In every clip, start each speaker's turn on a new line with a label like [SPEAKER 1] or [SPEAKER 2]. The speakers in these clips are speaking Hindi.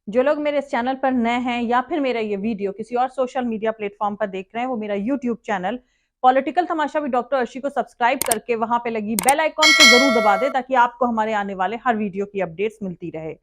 [SPEAKER 1] जो लोग मेरे इस चैनल पर नए हैं या फिर मेरा ये वीडियो किसी और सोशल मीडिया प्लेटफॉर्म पर देख रहे हैं, वो मेरा YouTube channel political Tamasha with doctor Arshi को सब्सक्राइब करके वहां पे लगी बेल आइकॉन को जरूर दबा दे ताकि आपको हमारे आने वाले हर वीडियो की अपडेट्स मिलती रहे।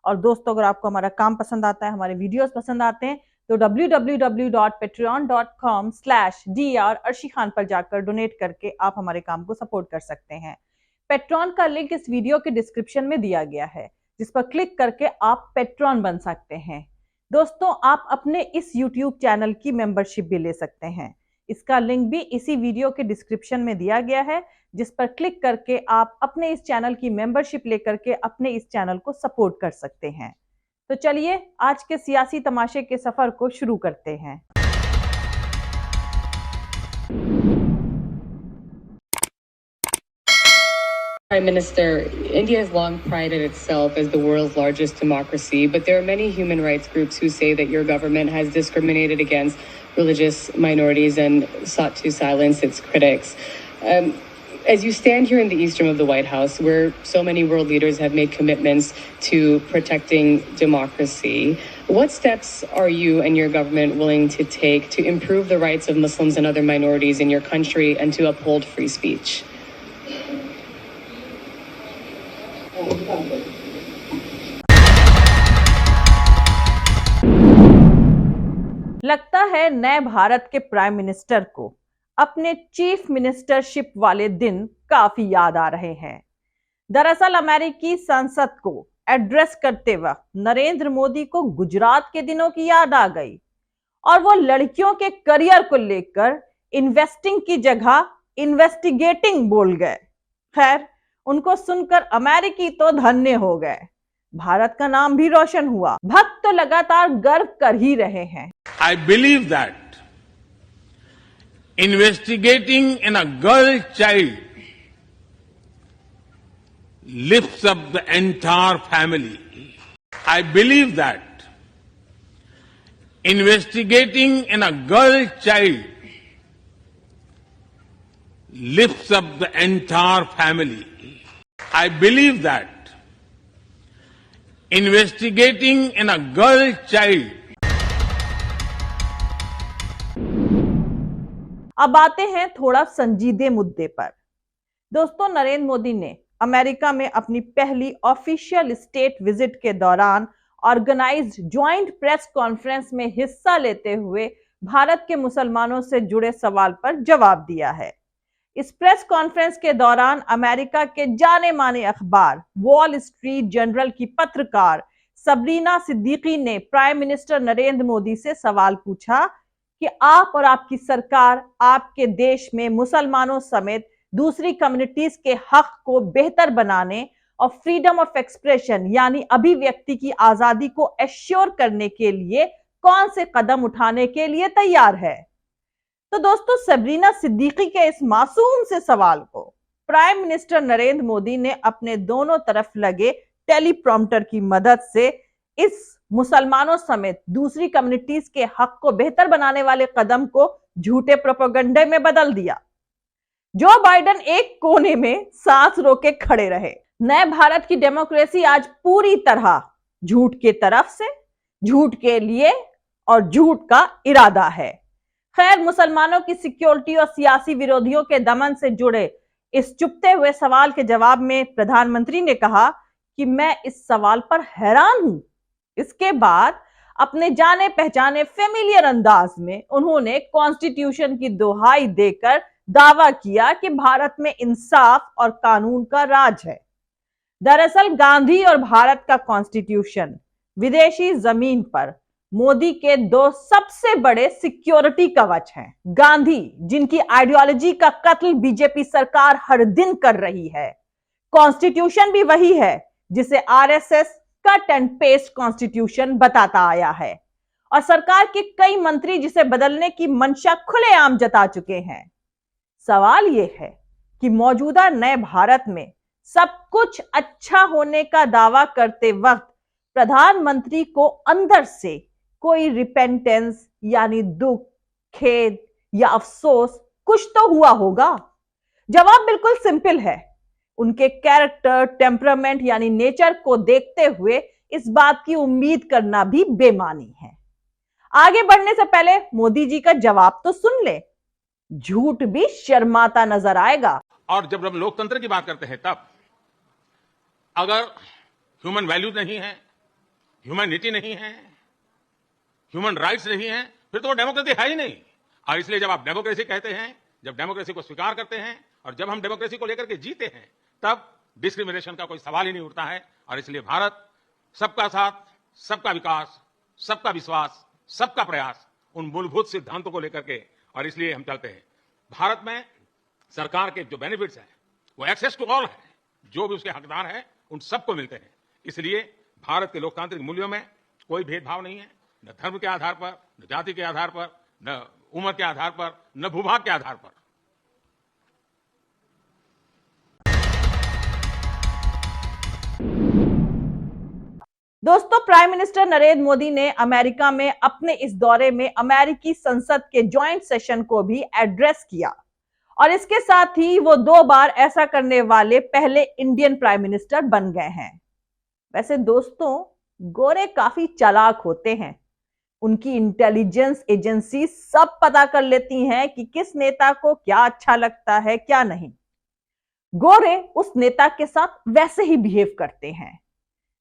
[SPEAKER 1] और दोस्तों, अगर आपको हमारा काम पसंद आता है, हमारे वीडियोस पसंद आते हैं, तो www.patreon.com/dr अर्शी खान पर जाकर डोनेट करके आप हमारे काम को सपोर्ट कर सकते हैं। पेट्रॉन का लिंक इस वीडियो के डिस्क्रिप्शन में दिया गया है, जिस पर क्लिक करके आप पेट्रॉन बन सकते हैं। दोस्तों, आप अपने इस YouTube चैनल की मेंबरशिप भी ले सकते हैं। इसका लिंक भी इसी वीडियो के डिस्क्रिप्शन में दिया गया है, जिस पर क्लिक करके आप अपने इस चैनल की मेंबरशिप लेकर के अपने इस चैनल को सपोर्ट कर सकते हैं। तो चलिए आज के सियासी तमाशे के सफर को शुरू करते हैं।
[SPEAKER 2] Prime Minister, India has long prided itself as the world's largest democracy, but there are many human rights groups who say that your government has discriminated against religious minorities and sought to silence its critics. As you stand here in the east room of the White House, where so many world leaders have made commitments to protecting democracy, what steps are you and your government willing to take to improve the rights of Muslims and other minorities in your country and to uphold free speech?
[SPEAKER 1] लगता है नए भारत के प्राइम मिनिस्टर को अपने चीफ मिनिस्टरशिप वाले दिन काफी याद आ रहे हैं। दरअसल अमेरिकी संसद को एड्रेस करते वक्त नरेंद्र मोदी को गुजरात के दिनों की याद आ गई और वो लड़कियों के करियर को लेकर इन्वेस्टिंग की जगह इन्वेस्टिगेटिंग बोल गए। खैर, उनको सुनकर अमेरिकी तो धन्य हो गए, भारत का नाम भी रोशन हुआ। भक्त तो लगातार गर्व कर ही रहे हैं।
[SPEAKER 3] I believe that investigating in a girl child lifts up the entire family. I believe that investigating in a girl child lifts up the entire family. I believe that investigating in a girl child.
[SPEAKER 1] अब आते हैं थोड़ा संजीदे मुद्दे पर। दोस्तों, नरेंद्र मोदी ने अमेरिका में अपनी पहली ऑफिशियल स्टेट विजिट के दौरान ऑर्गेनाइज्ड ज्वाइंट प्रेस कॉन्फ्रेंस में हिस्सा लेते हुए भारत के मुसलमानों से जुड़े सवाल पर जवाब दिया है। इस प्रेस कॉन्फ्रेंस के दौरान अमेरिका के जाने माने अखबार वॉल स्ट्रीट जर्नल की पत्रकार सबरीना सिद्दीकी ने प्राइम मिनिस्टर नरेंद्र मोदी से सवाल पूछा कि आप और आपकी सरकार आपके देश में मुसलमानों समेत दूसरी कम्युनिटीज के हक को बेहतर बनाने और फ्रीडम ऑफ एक्सप्रेशन यानी अभिव्यक्ति की आजादी को एश्योर करने के लिए कौन से कदम उठाने के लिए तैयार है। तो दोस्तों, सबरीना सिद्दीकी के इस मासूम से सवाल को प्राइम मिनिस्टर नरेंद्र मोदी ने अपने दोनों तरफ लगे टेलीप्रॉम्प्टर की मदद से इस मुसलमानों समेत दूसरी कम्युनिटीज के हक को बेहतर बनाने वाले कदम को झूठे प्रोपेगेंडे में बदल दिया। जो बाइडेन एक कोने में सांस रोके खड़े रहे। नए भारत की डेमोक्रेसी आज पूरी तरह झूठ की तरफ से, झूठ के लिए और झूठ का इरादा है। खैर, मुसलमानों की सिक्योरिटी और सियासी विरोधियों के दमन से जुड़े इस चुपते हुए सवाल के जवाब में प्रधानमंत्री ने कहा कि मैं इस सवाल पर हैरान हूं। इसके बाद अपने जाने पहचाने फेमिलियर अंदाज में उन्होंने कॉन्स्टिट्यूशन की दोहाई देकर दावा किया कि भारत में इंसाफ और कानून का राज है। दरअसल गांधी और भारत का कॉन्स्टिट्यूशन विदेशी जमीन पर मोदी के दो सबसे बड़े सिक्योरिटी कवच हैं। गांधी, जिनकी आइडियोलॉजी का कत्ल बीजेपी सरकार हर दिन कर रही है। कॉन्स्टिट्यूशन भी वही है जिसे RSS cut and paste constitution बताता आया है और सरकार के कई मंत्री जिसे बदलने की मंशा खुलेआम जता चुके हैं। सवाल यह है कि मौजूदा नए भारत में सब कुछ अच्छा होने का दावा करते वक्त प्रधानमंत्री को अंदर से कोई रिपेंटेंस यानी दुख, खेद या अफसोस कुछ तो हुआ होगा। जवाब बिल्कुल सिंपल है। उनके कैरेक्टर, टेम्परामेंट यानी नेचर को देखते हुए इस बात की उम्मीद करना भी बेमानी है। आगे बढ़ने से पहले मोदी जी का जवाब तो सुन ले, झूठ भी शर्माता नजर आएगा।
[SPEAKER 3] और जब हम लोकतंत्र की बात करते हैं तब अगर ह्यूमन वैल्यूज नहीं है, ह्यूमैनिटी नहीं है, ह्यूमन राइट्स नहीं है, फिर तो वो डेमोक्रेसी है ही नहीं। और इसलिए जब आप डेमोक्रेसी कहते हैं, जब डेमोक्रेसी को स्वीकार करते हैं और जब हम डेमोक्रेसी को लेकर के जीते हैं, तब डिस्क्रिमिनेशन का कोई सवाल ही नहीं उठता है। और इसलिए भारत सबका साथ, सबका विकास, सबका विश्वास, सबका प्रयास, उन मूलभूत सिद्धांतों को लेकर के, और इसलिए हम चलते हैं। भारत में सरकार के जो बेनिफिट्स हैं वो एक्सेस टू ऑल है, जो भी उसके हकदार हैं उन सबको मिलते हैं। इसलिए भारत के लोकतांत्रिक मूल्यों में कोई भेदभाव नहीं है, न धर्म के आधार पर, न जाति के आधार पर, न उम्र के आधार पर, न भूभाग के आधार पर।
[SPEAKER 1] दोस्तों, प्राइम मिनिस्टर नरेंद्र मोदी ने अमेरिका में अपने इस दौरे में अमेरिकी संसद के जॉइंट सेशन को भी एड्रेस किया और इसके साथ ही वो 2 बार ऐसा करने वाले पहले इंडियन प्राइम मिनिस्टर बन गए हैं। वैसे दोस्तों, गोरे काफी चालाक होते हैं। उनकी इंटेलिजेंस एजेंसी सब पता कर लेती हैं कि किस नेता को क्या अच्छा लगता है, क्या नहीं। गोरे उस नेता के साथ वैसे ही बिहेव करते हैं।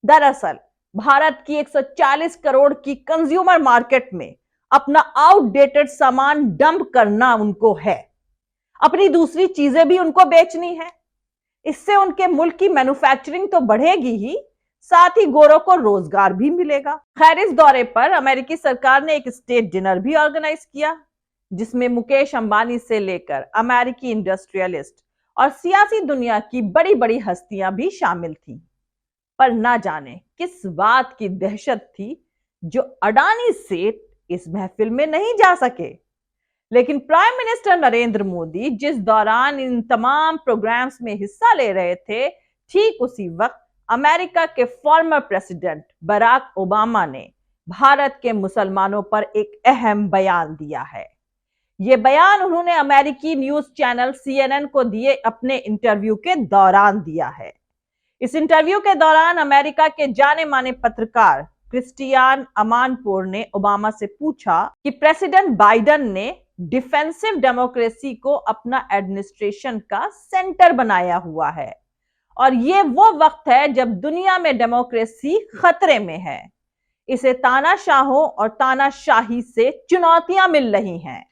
[SPEAKER 1] दरअसल भारत की 140 करोड़ की कंज्यूमर मार्केट में अपना आउटडेटेड सामान डंप करना उनको है, अपनी दूसरी चीजें भी उनको बेचनी है। इससे उनके मुल्क की मैन्युफैक्चरिंग तो बढ़ेगी ही, साथ ही गोरों को रोजगार भी मिलेगा। खैर, इस दौरे पर अमेरिकी सरकार ने एक स्टेट डिनर भी ऑर्गेनाइज किया जिसमें मुकेश अंबानी से लेकर अमेरिकी इंडस्ट्रियलिस्ट और सियासी दुनिया की बड़ी बड़ी हस्तियां भी शामिल थीं। पर ना जाने किस बात की दहशत थी जो अडानी सेठ इस महफिल में नहीं जा सके। लेकिन प्राइम मिनिस्टर नरेंद्र मोदी जिस दौरान इन तमाम प्रोग्राम्स में हिस्सा ले रहे थे, ठीक उसी वक्त अमेरिका के फॉर्मर प्रेसिडेंट बराक ओबामा ने भारत के मुसलमानों पर एक अहम बयान दिया है। यह बयान उन्होंने अमेरिकी न्यूज चैनल CNN को दिए अपने इंटरव्यू के दौरान दिया है। इस इंटरव्यू के दौरान अमेरिका के जाने माने पत्रकार क्रिस्टियान अमानपोर ने ओबामा से पूछा कि प्रेसिडेंट बाइडेन ने डिफेंसिव डेमोक्रेसी को अपना एडमिनिस्ट्रेशन का सेंटर बनाया हुआ है और ये वो वक्त है जब दुनिया में डेमोक्रेसी खतरे में है। इसे तानाशाहों और तानाशाही से चुनौतियां मिल रही हैं।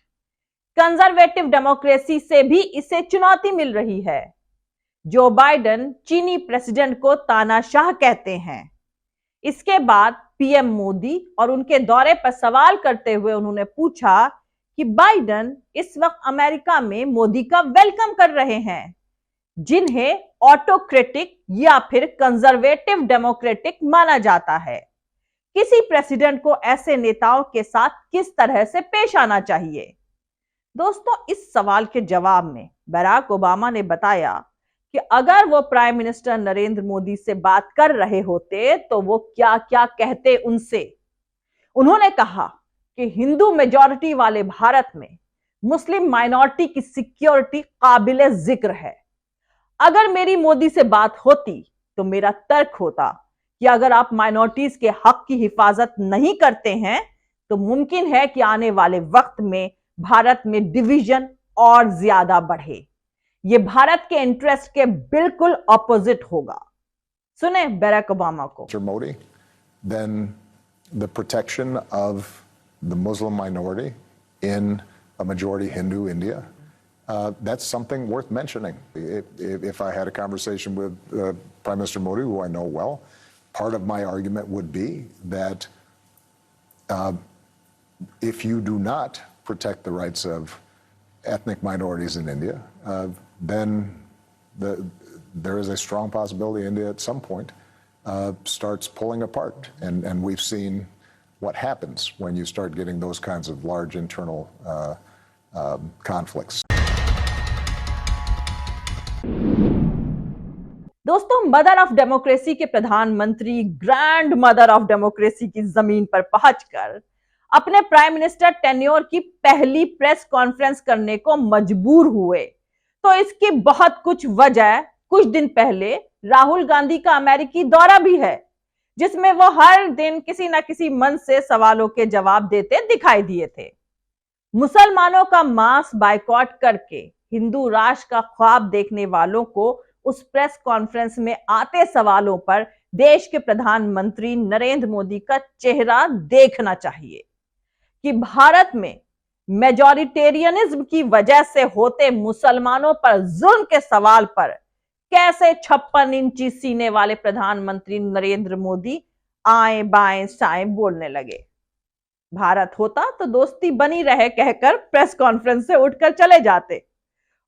[SPEAKER 1] कंजर्वेटिव डेमोक्रेसी से भी इसे चुनौती मिल रही है। जो बाइडेन चीनी प्रेसिडेंट को तानाशाह कहते हैं। इसके बाद पीएम मोदी और उनके दौरे पर सवाल करते हुए उन्होंने पूछा कि बाइडेन इस वक्त अमेरिका में मोदी का वेलकम कर रहे हैं, जिन्हें ऑटोक्रेटिक या फिर कंजर्वेटिव डेमोक्रेटिक माना जाता है। किसी प्रेसिडेंट को ऐसे नेताओं के साथ किस तरह से पेश आना चाहिए? दोस्तों, इस सवाल के जवाब में बराक ओबामा ने बताया कि अगर वो प्राइम मिनिस्टर नरेंद्र मोदी से बात कर रहे होते तो वो क्या क्या कहते उनसे। उन्होंने कहा कि हिंदू मेजॉरिटी वाले भारत में मुस्लिम माइनॉरिटी की सिक्योरिटी काबिले जिक्र है। अगर मेरी मोदी से बात होती तो मेरा तर्क होता कि अगर आप माइनॉरिटीज के हक की हिफाजत नहीं करते हैं तो मुमकिन है कि आने वाले वक्त में भारत में डिवीजन और ज्यादा बढ़े। ये भारत के इंटरेस्ट के बिल्कुल ऑपोजिट होगा। सुने बराक ओबामा को।
[SPEAKER 4] Mr. Modi, then the protection of the Muslim minority in a majority Hindu India, that's something worth mentioning. If I had a conversation with Prime Minister Modi, who I know well, part of my argument would be that if you do not protect the rights of ethnic minorities in India, then there is a strong possibility India at some point starts pulling apart. And we've seen what happens when you start getting those kinds of large internal conflicts.
[SPEAKER 1] दोस्तों, मदर ऑफ डेमोक्रेसी के प्रधानमंत्री ग्रैंड मदर ऑफ डेमोक्रेसी की जमीन पर पहुंचकर अपने प्राइम मिनिस्टर टेन्योर की पहली प्रेस कॉन्फ्रेंस करने को मजबूर हुए तो इसकी बहुत कुछ वजह कुछ दिन पहले राहुल गांधी का अमेरिकी दौरा भी है, जिसमें वो हर दिन किसी ना किसी मंच से सवालों के जवाब देते दिखाई दिए थे। मुसलमानों का मांस बायकॉट करके हिंदू राष्ट्र का ख्वाब देखने वालों को उस प्रेस कॉन्फ्रेंस में आते सवालों पर देश के प्रधानमंत्री नरेंद्र मोदी का चेहरा देखना चाहिए कि भारत में मेजॉरिटेरियनिज्म की वजह से होते मुसलमानों पर जुल्म के सवाल पर कैसे 56 इंची सीने वाले प्रधानमंत्री नरेंद्र मोदी आए बाएं साएं बोलने लगे। भारत होता तो दोस्ती बनी रहे कहकर प्रेस कॉन्फ्रेंस से उठकर चले जाते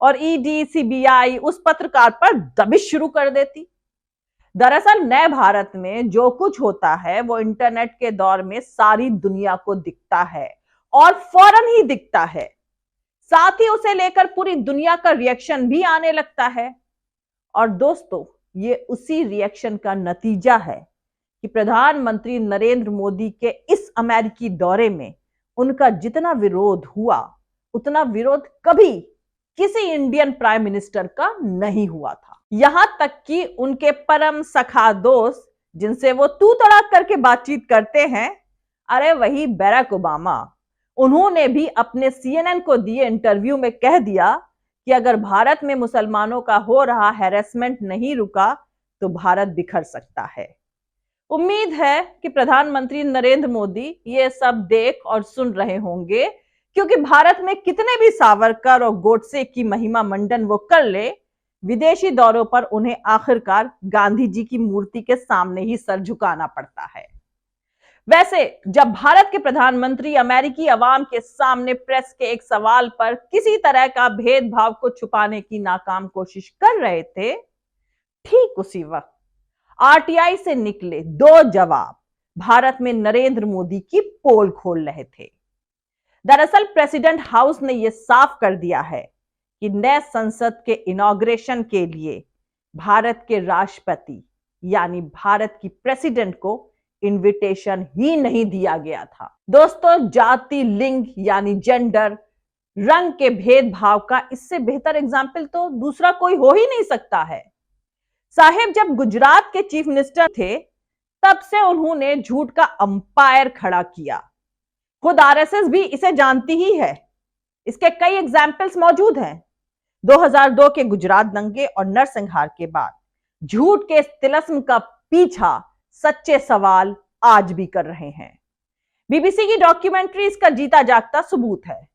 [SPEAKER 1] और ईडी सीबीआई उस पत्रकार पर दबिश शुरू कर देती। दरअसल नए भारत में जो कुछ होता है वो इंटरनेट के दौर में सारी दुनिया को दिखता है और फौरन ही दिखता है, साथ ही उसे लेकर पूरी दुनिया का रिएक्शन भी आने लगता है। और दोस्तों, ये उसी रिएक्शन का नतीजा है कि प्रधानमंत्री नरेंद्र मोदी के इस अमेरिकी दौरे में उनका जितना विरोध हुआ उतना विरोध कभी किसी इंडियन प्राइम मिनिस्टर का नहीं हुआ था। यहां तक कि उनके परम सखा दोस्त जिनसे वो तू तड़ाक करके बातचीत करते हैं, अरे वही बैराक ओबामा, उन्होंने भी अपने CNN को दिए इंटरव्यू में कह दिया कि अगर भारत में मुसलमानों का हो रहा हैरेसमेंट नहीं रुका तो भारत बिखर सकता है। उम्मीद है कि प्रधानमंत्री नरेंद्र मोदी ये सब देख और सुन रहे होंगे, क्योंकि भारत में कितने भी सावरकर और गोडसे की महिमा मंडन वो कर ले, विदेशी दौरों पर उन्हें आखिरकार गांधी जी की मूर्ति के सामने ही सर झुकाना पड़ता है। वैसे जब भारत के प्रधानमंत्री अमेरिकी अवाम के सामने प्रेस के एक सवाल पर किसी तरह का भेदभाव को छुपाने की नाकाम कोशिश कर रहे थे, ठीक उसी वक्त आरटीआई से निकले दो जवाब भारत में नरेंद्र मोदी की पोल खोल रहे थे। दरअसल प्रेसिडेंट हाउस ने यह साफ कर दिया है कि नए संसद के इनॉग्रेशन के लिए भारत के राष्ट्रपति यानी भारत की प्रेसिडेंट को इनविटेशन ही नहीं दिया गया था। दोस्तों, जाति, लिंग यानी जेंडर, रंग के भेदभाव का इससे बेहतर एग्जाम्पल तो दूसरा कोई हो ही नहीं सकता है। साहेब जब गुजरात के चीफ मिनिस्टर थे तब से उन्होंने झूठ का अंपायर खड़ा किया। खुद आरएसएस भी इसे जानती ही है। इसके कई एग्जाम्पल्स मौजूद हैं। 2002 के गुजरात दंगे और नरसंहार के बाद झूठ के इस तिलिस्म का पीछा सच्चे सवाल आज भी कर रहे हैं। बीबीसी की डॉक्यूमेंट्री इसका जीता जागता सबूत है।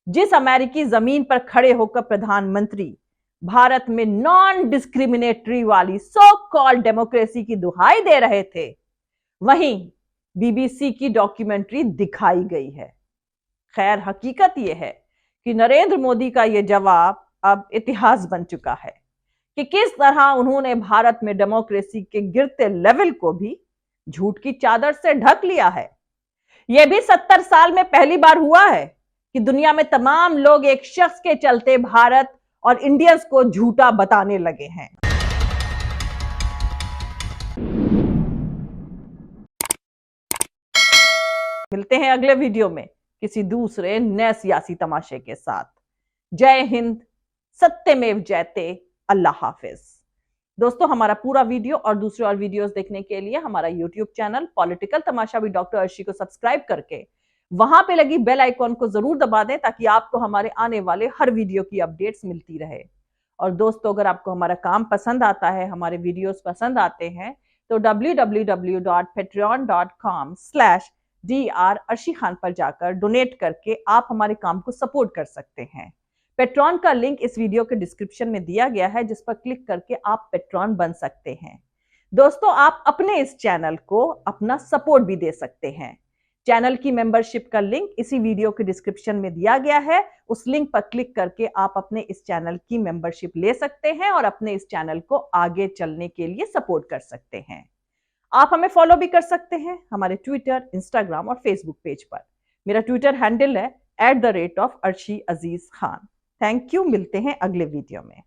[SPEAKER 1] जिस अमेरिकी जमीन पर खड़े होकर प्रधानमंत्री भारत में नॉन डिस्क्रिमिनेटरी वाली सो कॉल्ड डेमोक्रेसी की दुहाई दे रहे थे, वहीं बीबीसी की डॉक्यूमेंट्री दिखाई गई है। खैर, हकीकत यह है कि नरेंद्र मोदी का यह जवाब अब इतिहास बन चुका है कि किस तरह उन्होंने भारत में डेमोक्रेसी के गिरते लेवल को भी झूठ की चादर से ढक लिया है। यह भी 70 साल में पहली बार हुआ है कि दुनिया में तमाम लोग एक शख्स के चलते भारत और इंडियंस को झूठा बताने लगे हैं। मिलते हैं अगले वीडियो में किसी दूसरे नए सियासी तमाशे के साथ। जय हिंद, सत्यमेव जयते, अल्लाह हाफिज। दोस्तों, हमारा पूरा वीडियो और दूसरे और वीडियोस देखने के लिए हमारा YouTube channel political Tamasha with doctor Arshi को सब्सक्राइब करके वहां पे लगी बेल आइकॉन को जरूर दबा दें ताकि आपको हमारे आने वाले हर वीडियो की अपडेट्स मिलती रहे। और दोस्तों, अगर आपको हमारा काम पसंद आता है, हमारे वीडियोस पसंद आते हैं, तो www.patreon.com/Dr अर्शी खान पर जाकर डोनेट करके आप हमारे काम को सपोर्ट कर सकते हैं। पेट्रॉन का लिंक इस वीडियो के डिस्क्रिप्शन में दिया गया है, जिस पर क्लिक करके आप पेट्रॉन बन सकते हैं। दोस्तों, आप अपने इस चैनल को अपना सपोर्ट भी दे सकते हैं। चैनल की मेंबरशिप का लिंक इसी वीडियो के डिस्क्रिप्शन में दिया गया है। उस लिंक पर क्लिक करके आप अपने इस चैनल की मेंबरशिप ले सकते हैं और अपने इस चैनल को आगे चलने के लिए सपोर्ट कर सकते हैं। आप हमें फॉलो भी कर सकते हैं हमारे ट्विटर, इंस्टाग्राम और फेसबुक पेज पर। मेरा ट्विटर हैंडल है @arshi aziz khan। Thank you. मिलते हैं अगले वीडियो में।